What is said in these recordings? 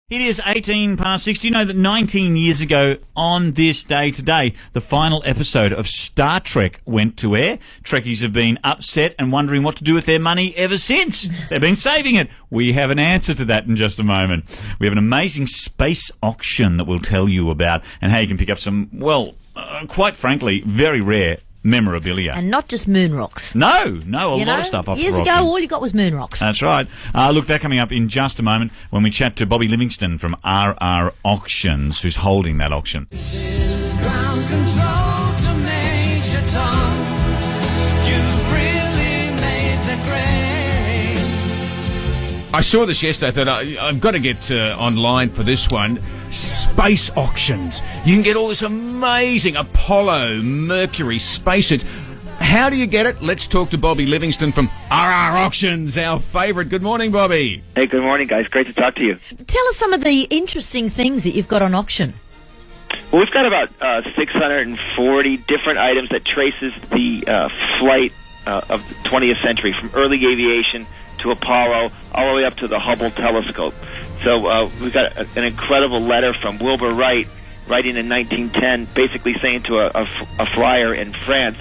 It is 18 past 6. Do you know that 19 years ago on this day today, the final episode of Star Trek went to air? Trekkies have been upset and wondering what to do with their money ever since. They've been saving it. We have an answer to that in just a moment. We have an amazing space auction that we'll tell you about and how you can pick up some, quite frankly, very rare memorabilia. And not just moon rocks. No, a lot of stuff up years for ago, auction. all you got was moon rocks. That's right. Look, they're coming up in just a moment when we chat to Bobby Livingston from RR Auctions, who's holding that auction. Ground control to Major Tom. You've really made the grade. I saw this yesterday. I thought I've got to get online for this one. Space auctions. You can get all this amazing Apollo, Mercury spacesuits. How do you get it? Let's talk to Bobby Livingston from RR Auctions, our favourite. Good morning, Bobby. Hey, good morning, guys. Great to talk to you. Tell us some of the interesting things that you've got on auction. Well, we've got about 640 different items that traces the flight of the 20th century, from early aviation to Apollo, all the way up to the Hubble telescope. So we've got an incredible letter from Wilbur Wright, writing in 1910, basically saying to a flyer in France,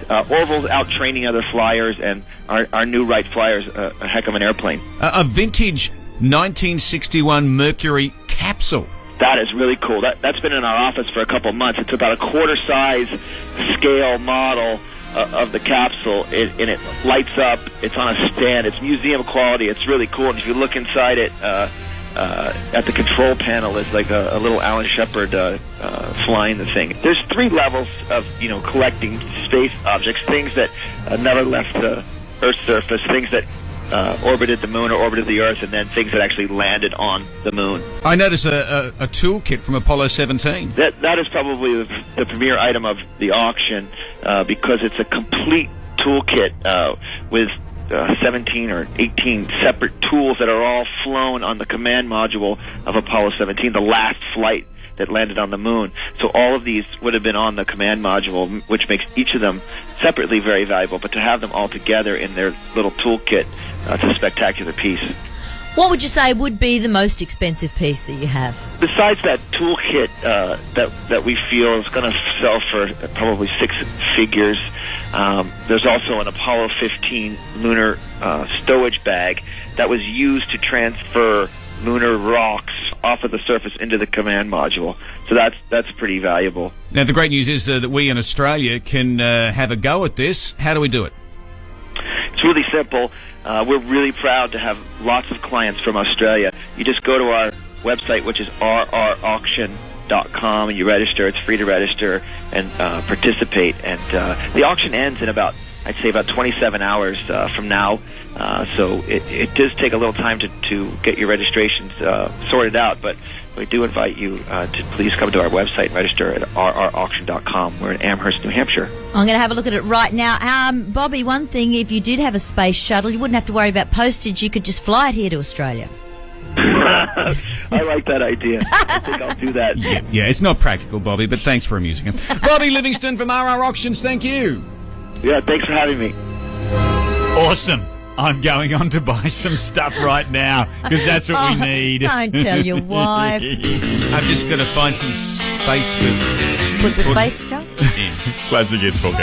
Orville's out training other flyers, and our new Wright flyer's a heck of an airplane. A vintage 1961 Mercury capsule. That is really cool. That's been in our office for a couple of months. It's about a quarter-size scale model of the capsule, and it lights up. It's on a stand. It's museum quality. It's really cool. And if you look inside it, at the control panel is like a little Alan Shepard flying the thing. There's three levels of collecting space objects: things that never left the Earth's surface, things that orbited the moon or orbited the Earth, and then things that actually landed on the moon. I noticed a toolkit from Apollo 17. That is probably the premier item of the auction, because it's a complete toolkit with 17 or 18 separate tools that are all flown on the command module of Apollo 17, the last flight that landed on the moon. So all of these would have been on the command module, which makes each of them separately very valuable, but to have them all together in their little toolkit, it's a spectacular piece. What would you say would be the most expensive piece that you have? Besides that toolkit that we feel is going to sell for probably six figures, there's also an Apollo 15 lunar stowage bag that was used to transfer lunar rocks off of the surface into the command module. So that's pretty valuable. Now, the great news is that we in Australia can have a go at this. How do we do it? It's really simple. We're really proud to have lots of clients from Australia. You just go to our website, which is rrauction.com, and you register. It's free to register and participate. And the auction ends in about 27 hours from now. So it does take a little time to get your registrations sorted out, but we do invite you to please come to our website and register at rrauction.com. We're in Amherst, New Hampshire. I'm going to have a look at it right now. Bobby, one thing, if you did have a space shuttle, you wouldn't have to worry about postage. You could just fly it here to Australia. I like that idea. I think I'll do that. Yeah, it's not practical, Bobby, but thanks for amusing him. Bobby Livingston from RR Auctions, thank you. Yeah, thanks for having me. Awesome. I'm going on to buy some stuff right now because that's what we need. Don't tell your wife. I'm just going to find some space to Put the space shuttle. Classic Hits 4K.